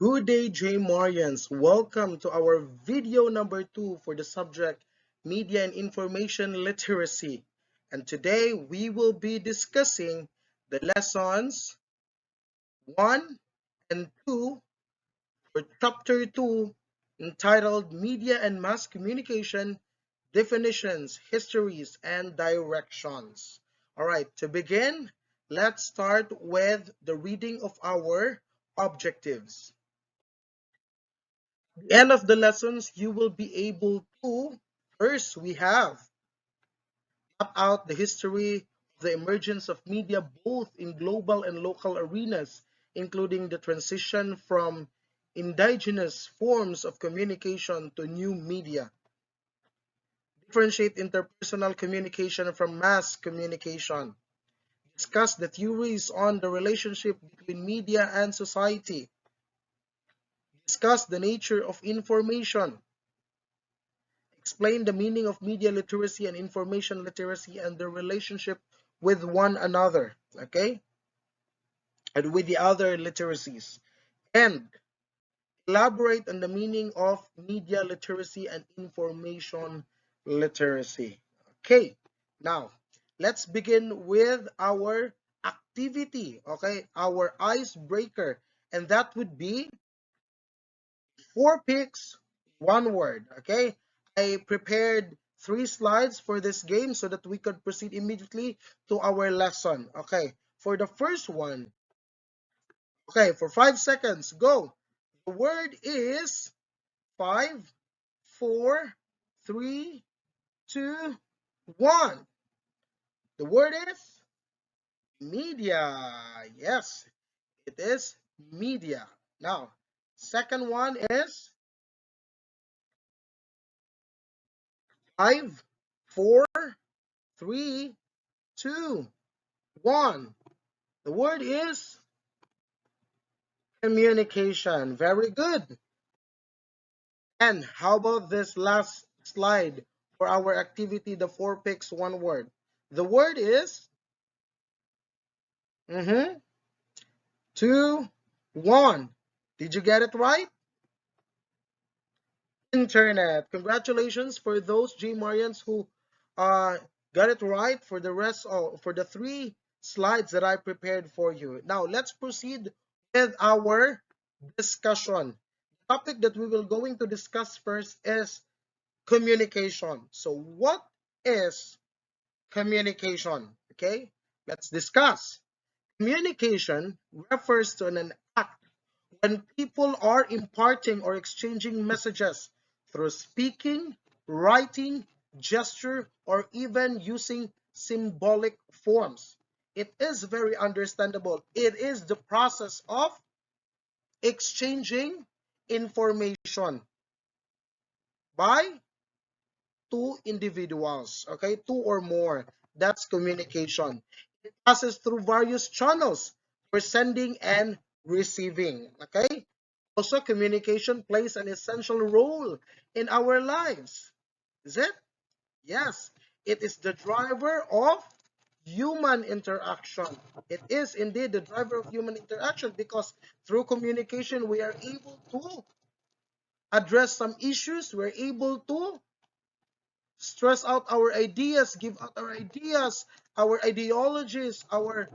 Good day, J Marians. Welcome to our video number 2 for the subject Media and Information Literacy. And today we will be discussing the lessons 1 and 2 for chapter 2 entitled Media and Mass Communication Definitions, Histories, and Directions. Alright, to begin, let's start with the reading of our objectives. The end of the lessons, you will be able to, first, we have map out the history of the emergence of media both in global and local arenas, including the transition from indigenous forms of communication to new media. Differentiate interpersonal communication from mass communication. Discuss the theories on the relationship between media and society. Discuss the nature of information. Explain the meaning of media literacy and information literacy and their relationship with one another, okay? And with the other literacies. And elaborate on the meaning of media literacy and information literacy. Okay, now let's begin with our activity, okay? Our icebreaker, and that would be 4 picks, 1 word. Okay, I prepared 3 slides for this game so that we could proceed immediately to our lesson. Okay, for the first one, okay, for 5 seconds, go. The word is 5, 4, 3, 2, 1. The word is media. Yes, it is media. Now, second one is 5, 4, 3, 2, 1. The word is communication. Very good. And how about this last slide for our activity, the 4 picks, 1 word? The word is 2, 1. Did you get it right? Internet. Congratulations for those J Marians who uh, got it right for the rest of for the 3 slides that I prepared for you. Now let's proceed with our discussion. The topic that we will going to discuss first is communication. So what is communication? Okay, let's discuss. Communication refers to an act when people are imparting or exchanging messages through speaking, writing, gesture, or even using symbolic forms. It is very understandable. It is the process of exchanging information by two individuals, okay, two or more. That's communication. It passes through various channels for sending and receiving, okay. Also, communication plays an essential role in our lives. Is it? Yes. It is the driver of human interaction. It is indeed the driver of human interaction because through communication we are able to address some issues, we're able to stress out our ideas, give out our ideas, our ideologies, our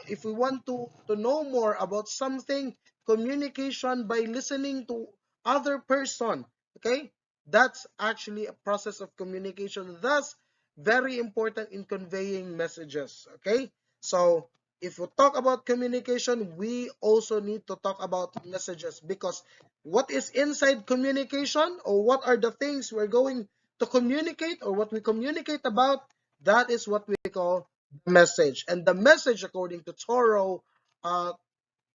if we want to know more about something, communication by listening to other person, okay? That's actually a process of communication. Thus, very important in conveying messages, okay? So, if we talk about communication, we also need to talk about messages because what is inside communication or what are the things we're going to communicate or what we communicate about, that is what we call the message. And the message, according to Toro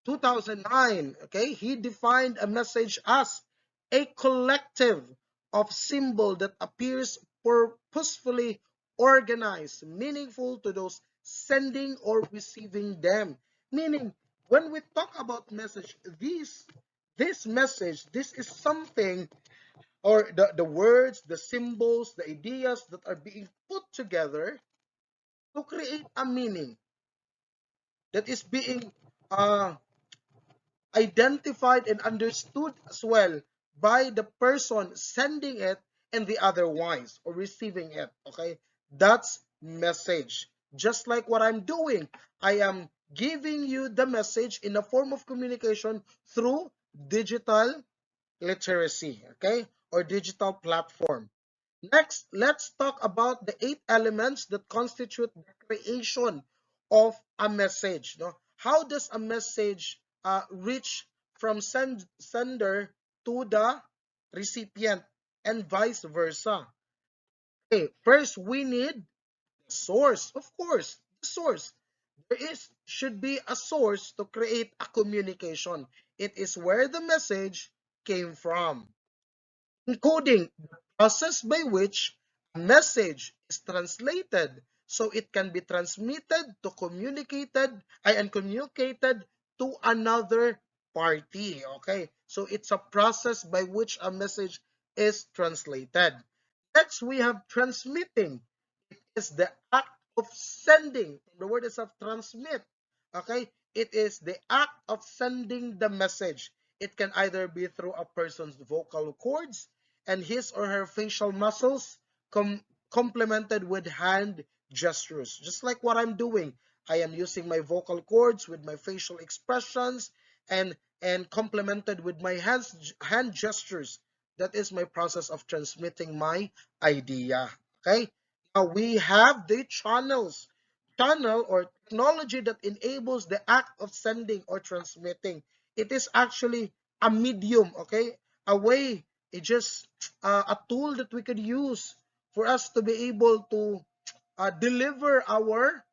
2009, okay, he defined a message as a collective of symbol that appears purposefully organized, meaningful to those sending or receiving them. Meaning, when we talk about message, this message, this is something or the words, the symbols, the ideas that are being put together to create a meaning that is being uh, identified and understood as well by the person sending it and the otherwise or receiving it. Okay, that's message. Just like what I'm doing, I am giving you the message in a form of communication through digital literacy, okay, or digital platform. Next, let's talk about the 8 elements that constitute the creation of a message. No? How does a message reach from sender to the recipient and vice versa? Okay, first we need the source. Of course, the source. There should be a source to create a communication. It is where the message came from. Encoding, the process by which a message is translated so it can be transmitted to communicated and communicated to another party. Okay, so it's a process by which a message is translated. Next, we have transmitting. It is the act of sending. The word itself, transmit. Okay, it is the act of sending the message. It can either be through a person's vocal cords and his or her facial muscles complemented with hand gestures. Just like what I'm doing. I am using my vocal cords with my facial expressions and complemented with my hand gestures. That is my process of transmitting my idea. Okay? Now we have the channel or technology that enables the act of sending or transmitting. It is actually a medium, okay? A way, it just a tool that we could use for us to be able to deliver our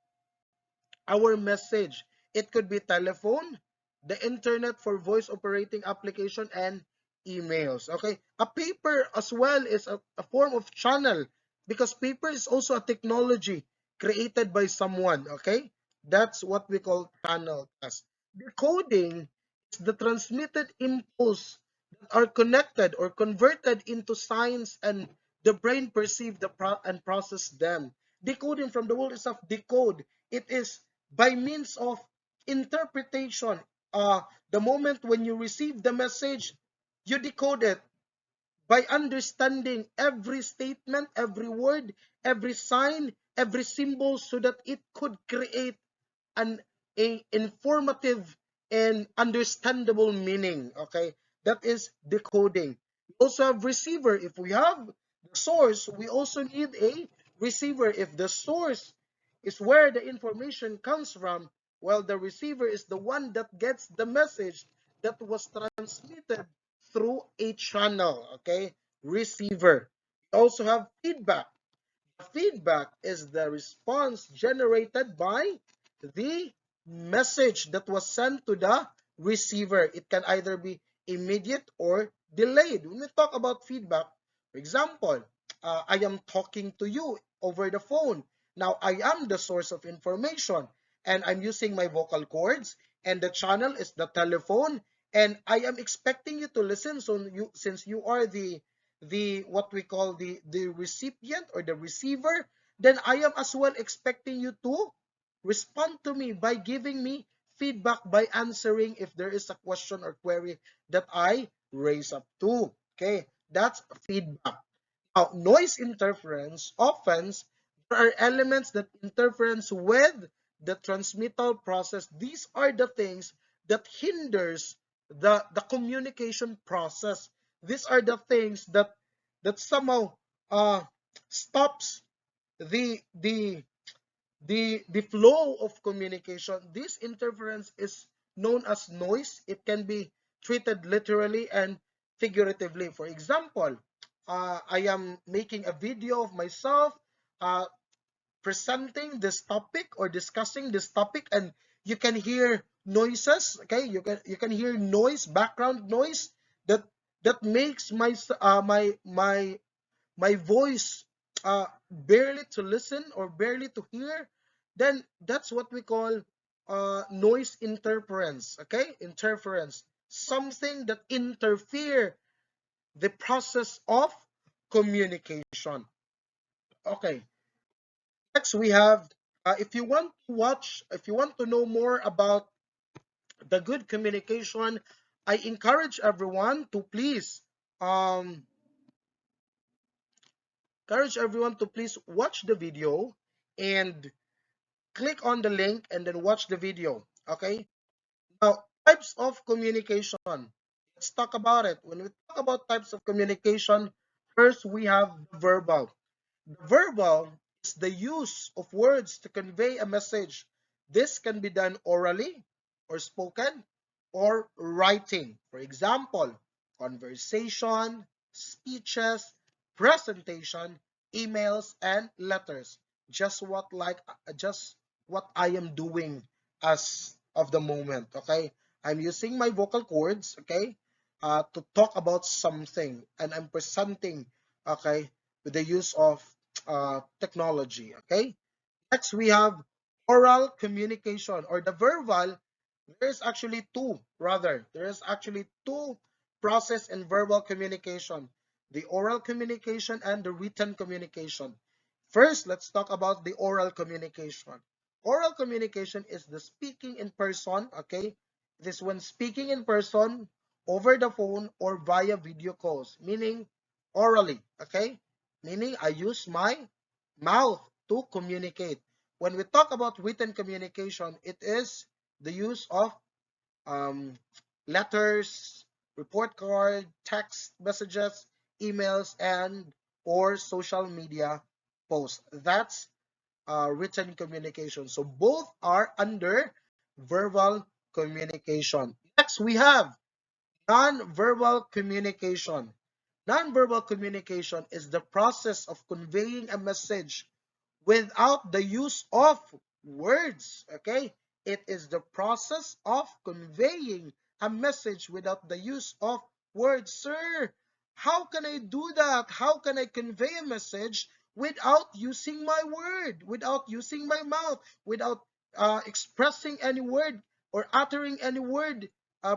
message. It could be telephone, the internet for voice operating application, and emails. Okay, a paper as well is a form of channel because paper is also a technology created by someone. Okay, that's what we call channel test. Decoding is the transmitted impulse that are connected or converted into signs and the brain perceive and process them. Decoding, from the word itself, decode, it is by means of interpretation. The moment when you receive the message, you decode it by understanding every statement, every word, every sign, every symbol so that it could create an a informative and understandable meaning. Okay, that is decoding. We also have receiver. If we have the source, we also need a receiver. If the source is where the information comes from, well, the receiver is the one that gets the message that was transmitted through a channel. Okay, receiver. We also have feedback. Feedback is the response generated by the message that was sent to the receiver. It can either be immediate or delayed. When we talk about feedback, for example, I am talking to you over the phone. Now, I am the source of information and I'm using my vocal cords and the channel is the telephone and I am expecting you to listen. So since you are the what we call the recipient or the receiver, then I am as well expecting you to respond to me by giving me feedback by answering if there is a question or query that I raise up to. Okay, that's feedback. Now, noise interference, often there are elements that interference with the transmittal process. These are the things that hinders the communication process. These are the things that somehow uh, stops the the the flow of communication. This interference is known as noise. It can be treated literally and figuratively. For example, I am making a video of myself uh, presenting this topic or discussing this topic, and you can hear noises. Okay, you can hear noise, background noise that makes my voice barely to listen or barely to hear. Then that's what we call noise interference. Okay, interference, something that interfere the process of communication. Okay, next we have if you want to know more about the good communication, I um, encourage everyone to please watch the video and click on the link and then watch the video. Okay. Now, types of communication. Let's talk about it. When we talk about types of communication, first we have verbal. Verbal is the use of words to convey a message. This can be done orally or spoken or writing. For example, conversation, speeches, presentation, emails, and letters. Just what I am doing as of the moment. Okay, I'm using my vocal cords. Okay, to talk about something, and I'm presenting. Okay, with the use of technology. Okay. Next, we have oral communication or the verbal. There's actually two, rather. There is actually two process in verbal communication: the oral communication and the written communication. First, let's talk about the oral communication. Oral communication is the speaking in person. Okay, this when speaking in person, over the phone, or via video calls, meaning orally. Okay, meaning I use my mouth to communicate. When we talk about written communication, it is the use of um, letters, report card, text messages, emails, and or social media posts. That's written communication. So both are under verbal communication. Next, we have non-verbal communication. Non-verbal communication is the process of conveying a message without the use of words. Okay, it is the process of conveying a message without the use of words. Sir, how can I do that? How can I convey a message without using my word, without using my mouth, without expressing any word or uttering any word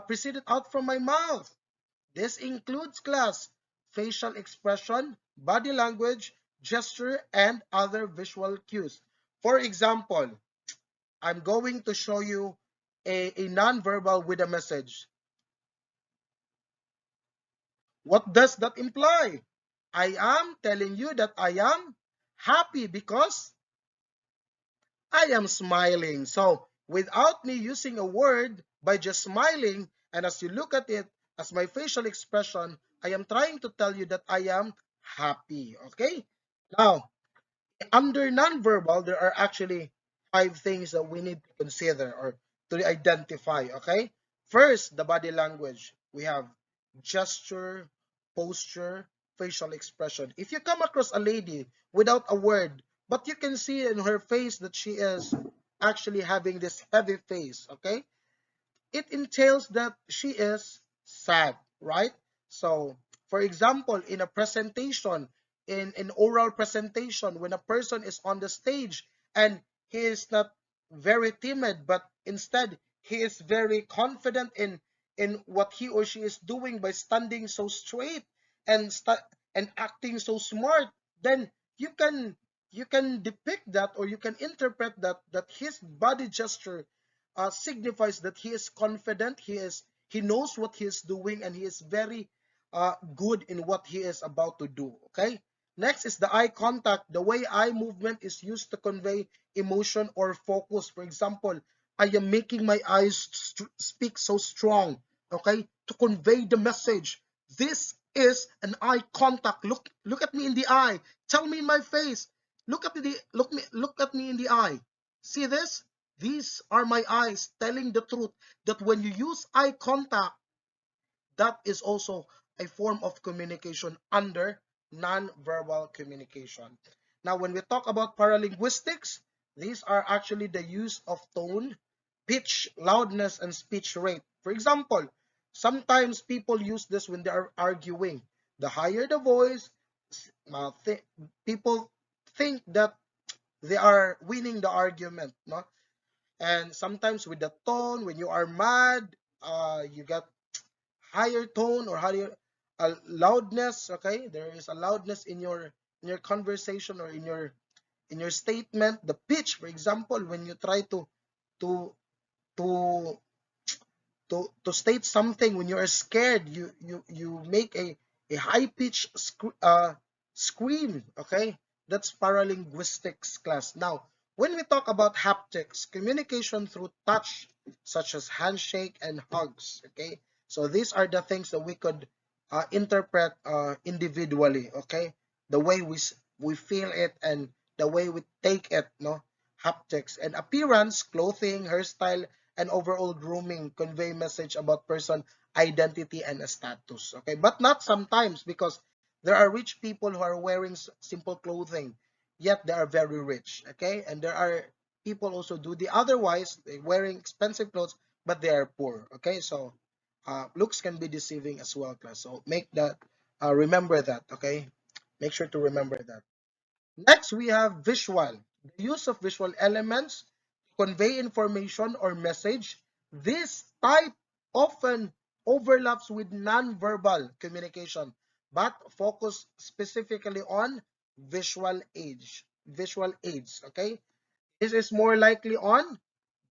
preceded out from my mouth? This includes class, facial expression, body language, gesture, and other visual cues. For example, I'm going to show you a nonverbal with a message. What does that imply? I am telling you that I am happy because I am smiling. So without me using a word, by just smiling, and as you look at it as my facial expression, I am trying to tell you that I am happy. Okay? Now, under nonverbal, there are actually five things that we need to consider or to identify. Okay? First, the body language. We have gesture, posture, facial expression. If you come across a lady without a word, but you can see in her face that she is actually having this heavy face, okay? It entails that she is sad, right? So, for example, in a presentation, in an oral presentation, when a person is on the stage and he is not very timid, but instead he is very confident in what he or she is doing by standing so straight and and acting so smart, then you can you can depict that or you can interpret that his body gesture signifies that he is confident, he knows what he is doing, and he is very good in what he is about to do. Okay. Next is the eye contact. The way eye movement is used to convey emotion or focus. For example, I am making my eyes speak so strong, okay, to convey the message. This is an eye contact. Look at me in the eye. Tell me in my face. Look at me in the eye. See this? These are my eyes telling the truth that when you use eye contact, that is also a form of communication under non-verbal communication. Now, when we talk about paralinguistics, these are actually the use of tone, pitch, loudness, and speech rate. For example, sometimes people use this when they are arguing. The higher the voice, th people think that they are winning the argument, no? And sometimes with the tone, when you are mad, you get higher tone or higher loudness. Okay, there is a loudness in your conversation or in your statement. The pitch, for example, when you try to to to state something when you are scared, you make a high pitch scream. Okay, that's paralinguistics class. Now, when we talk about haptics, communication through touch, such as handshake and hugs. Okay, so these are the things that we could interpret individually. Okay, the way we feel it and the way we take it. No, haptics and appearance, clothing, hairstyle, and overall grooming convey message about person identity and a status. Okay, but not sometimes, because there are rich people who are wearing simple clothing, yet they are very rich. Okay, and there are people also do the otherwise, they wearing expensive clothes, but they are poor. Okay, so looks can be deceiving as well, class. So make that remember that. Okay, make sure to remember that. Next, we have visual. The use of visual elements to convey information or message. This type often overlaps with non-verbal communication, but focus specifically on visual aids. Okay, this is more likely on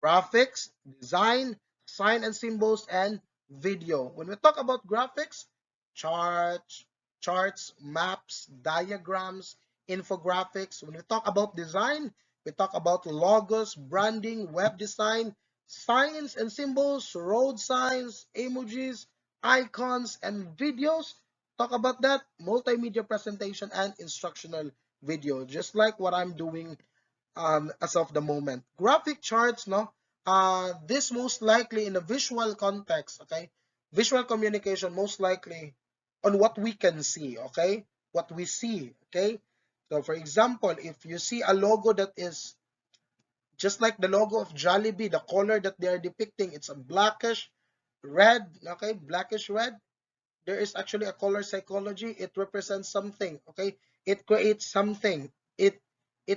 graphics, design, sign and symbols, and video. When we talk about graphics, charts, maps, diagrams, infographics. When we talk about design, we talk about logos, branding, web design, signs and symbols, road signs, emojis, icons, and videos. Talk about that, multimedia presentation and instructional video, just like what I'm doing as of the moment. Graphic charts, no? This most likely in a visual context, okay? Visual communication most likely on what we can see, okay? What we see, okay? So for example, if you see a logo that is just like the logo of Jollibee, the color that they are depicting, it's a blackish red, okay? Blackish red. There is actually a color psychology. It represents something, okay? It creates something. It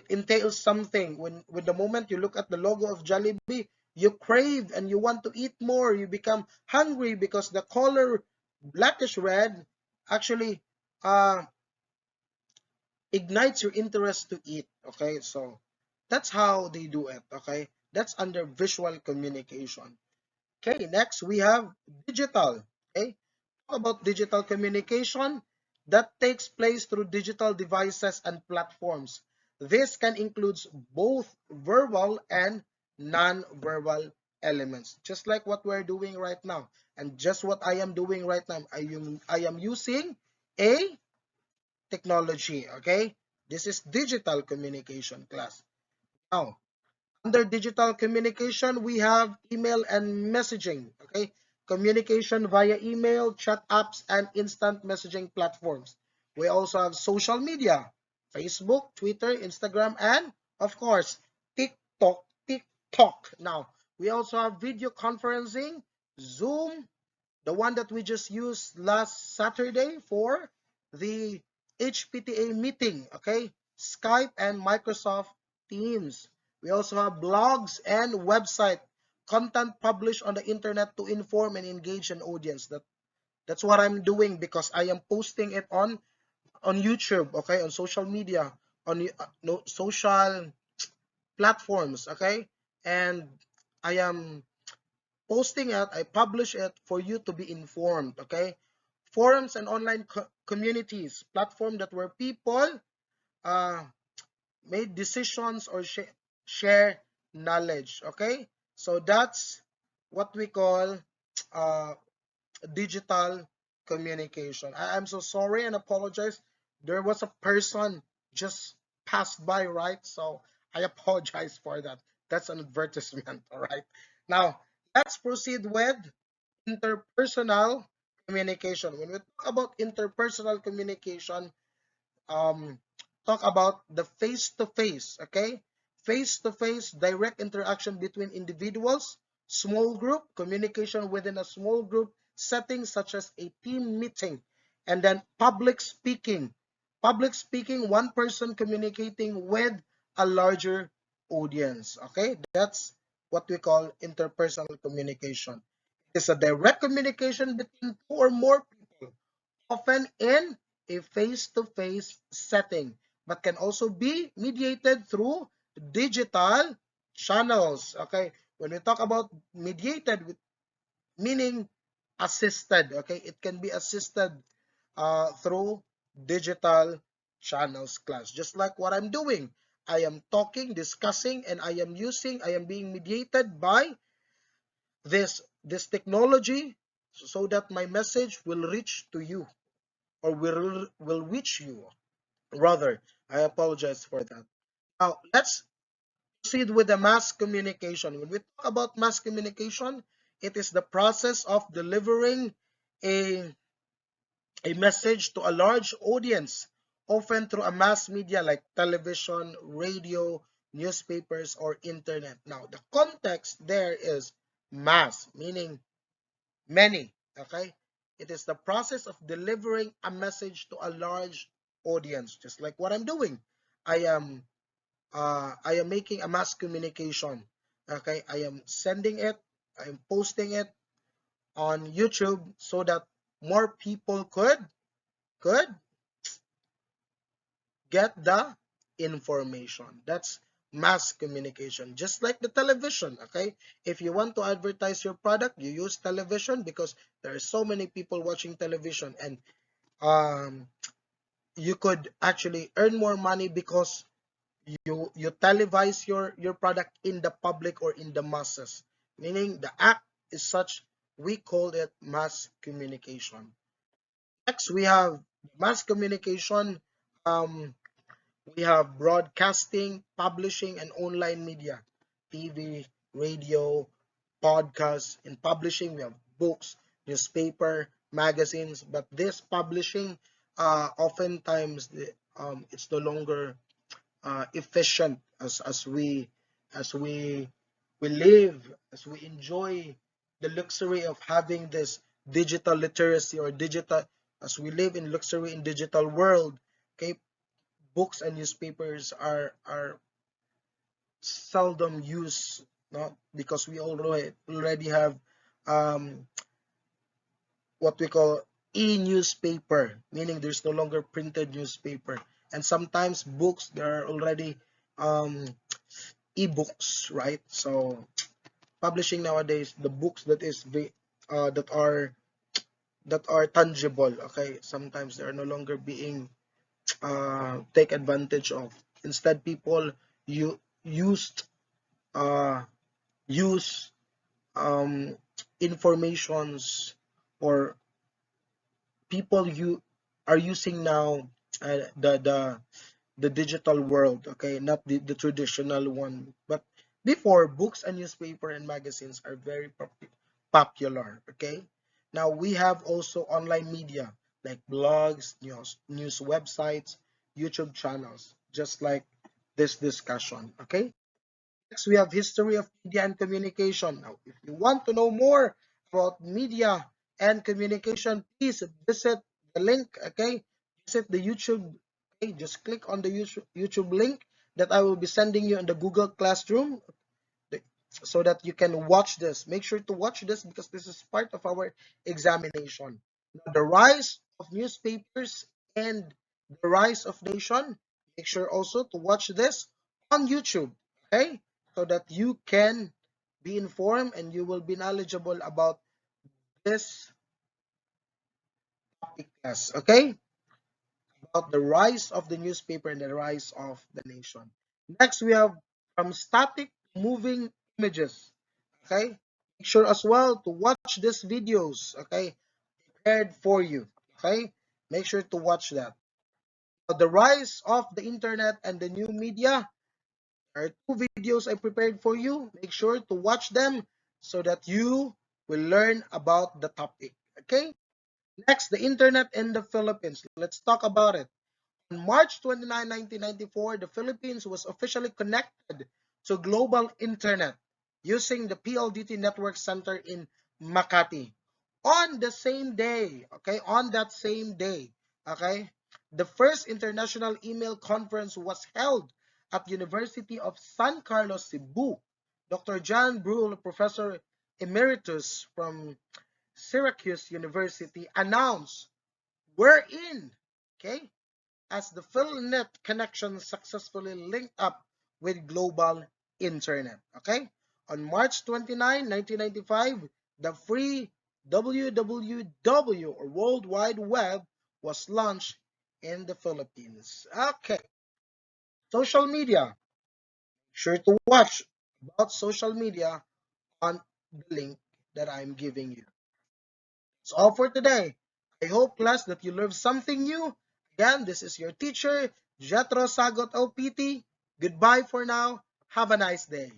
entails something. When the moment you look at the logo of Jollibee, you crave and you want to eat more. You become hungry because the color blackish red actually uh, ignites your interest to eat. Okay, so that's how they do it. Okay, that's under visual communication. Okay, next we have digital. Okay, about digital communication that takes place through digital devices and platforms. This can include both verbal and non-verbal elements, just like what we're doing right now. And just what I am doing right now, I am using a technology, okay? This is digital communication class. Now, under digital communication, we have email and messaging. Okay, communication via email, chat apps, and instant messaging platforms. We also have social media, Facebook, Twitter, Instagram, and of course, TikTok. TikTok. Now, we also have video conferencing, Zoom, the one that we just used last Saturday for the HPTA meeting, okay? Skype and Microsoft Teams. We also have blogs and website content published on the internet to inform and engage an audience. That's what I'm doing because I am posting it on YouTube, okay, on social media, on no, social platforms, okay, and I am posting it, I publish it for you to be informed, okay? Forums and online communities, platform that where people uh, made decisions or share knowledge, okay? So that's what we call uh, digital communication. I'm so sorry and apologize. There was a person just passed by, right? So I apologize for that. That's an advertisement, all right? Now, let's proceed with interpersonal communication. When we talk about interpersonal communication, um, talk about the face-to-face, okay? Face-to-face direct interaction between individuals, small group, communication within a small group setting such as a team meeting, and then public speaking. Public speaking, one person communicating with a larger audience, okay? That's what we call interpersonal communication. It's a direct communication between two or more people, often in a face-to-face setting, but can also be mediated through digital channels. Okay, when we talk about mediated meaning assisted. Okay, it can be assisted through digital channels class, just like what I'm doing. I am talking, discussing, and I am being mediated by this technology so that my message will reach to you, or will reach you rather. I apologize for that. Now let's proceed with the mass communication. When we talk about mass communication, it is the process of delivering a a message to a large audience, often through a mass media like television, radio, newspapers, or internet. Now, the context there is mass, meaning many. Okay, it is the process of delivering a message to a large audience, just like what I'm doing. I am I am making a mass communication. Okay, I am sending it, I am posting it on YouTube so that more people could get the information. That's mass communication, just like the television. Okay, if you want to advertise your product, you use television because there are so many people watching television, and um, you could actually earn more money because you televise your product in the public or in the masses, meaning the act is such, we call it mass communication. Next we have mass communication. um we have broadcasting, publishing, and online media, TV, radio, podcasts. In publishing, we have books, newspaper, magazines. But this publishing, oftentimes, it's no longer efficient as we live, as we enjoy the luxury of having this digital literacy or digital, as we live in luxury in digital world. Okay, books and newspapers are seldom used, no, because we already have um, what we call e-newspaper, meaning there's no longer printed newspaper, and sometimes books, there are already um, e-books, right? So publishing nowadays, the books that is uh, that are that are tangible, okay, sometimes they are no longer being take advantage of. Instead, people you used uh, use informations, or people you are using now the digital world, okay, not the traditional one. But before, books and newspaper and magazines are very popular. Okay, now we have also online media like blogs, news websites, YouTube channels, just like this discussion. Okay, next, we have history of media and communication. Now, if you want to know more about media and communication, please visit the link. Okay, visit the YouTube. Okay, just click on the YouTube link that I will be sending you in the Google Classroom, so that you can watch this. Make sure to watch this because this is part of our examination. Now, the rise of newspapers and the rise of nation. Make sure also to watch this on YouTube, okay? So that you can be informed and you will be knowledgeable about this topic class, okay? About the rise of the newspaper and the rise of the nation. Next, we have from static to moving images. Okay, make sure as well to watch these videos. Okay, prepared for you. Okay, make sure to watch that. The rise of the internet and the new media. There are two videos I prepared for you. Make sure to watch them so that you will learn about the topic. Okay, next, the internet in the Philippines. Let's talk about it. On March 29, 1994, the Philippines was officially connected to global internet using the PLDT Network Center in Makati. On the same day, okay, on that same day, okay, the first international email conference was held at University of San Carlos, Cebu. Dr. John Brule, Professor Emeritus from Syracuse University, announced, "We're in." Okay, as the PhilNet connection successfully linked up with global internet. Okay? On March 29, 1995, the free WWW or World Wide Web was launched in the Philippines. Okay, social media. Sure to watch about social media on the link that I'm giving you. That's all for today. I hope, class, that you learned something new. Again, this is your teacher, Jetro Sagot LPT. Goodbye for now. Have a nice day.